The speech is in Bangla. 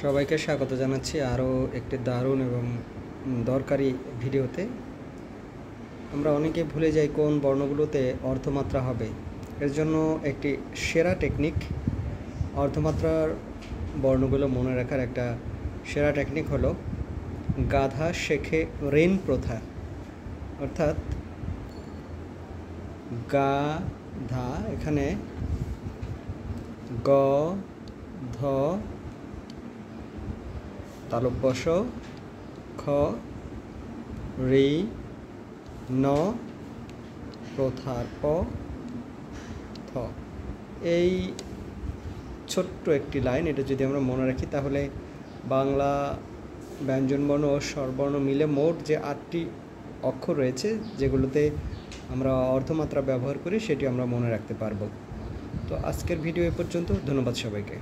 সবাইকে স্বাগত জানাচ্ছি আরও একটি দারুণ এবং দরকারি ভিডিওতে। আমরা অনেকে ভুলে যাই কোন বর্ণগুলোতে অর্ধমাত্রা হবে। এর জন্য একটি সেরা টেকনিক, অর্ধমাত্রার বর্ণগুলো মনে রাখার একটা সেরা টেকনিক হলো গাধা শেখে ঋণ প্রথা। অর্থাৎ গাধা, এখানে গ ধ তালব্য শ খ ঋ ন প্রথার প থ। এই ছোট্ট একটি লাইন, এটা যদি আমরা মনে রাখি তাহলে বাংলা ব্যঞ্জনবর্ণ ও স্বরবর্ণ মিলে মোট যে 8টি অক্ষর রয়েছে যেগুলোতে আমরা অর্ধমাত্রা ব্যবহার করি সেটি আমরা মনে রাখতে পারবো। তো আজকের ভিডিও এ পর্যন্ত। ধন্যবাদ সবাইকে।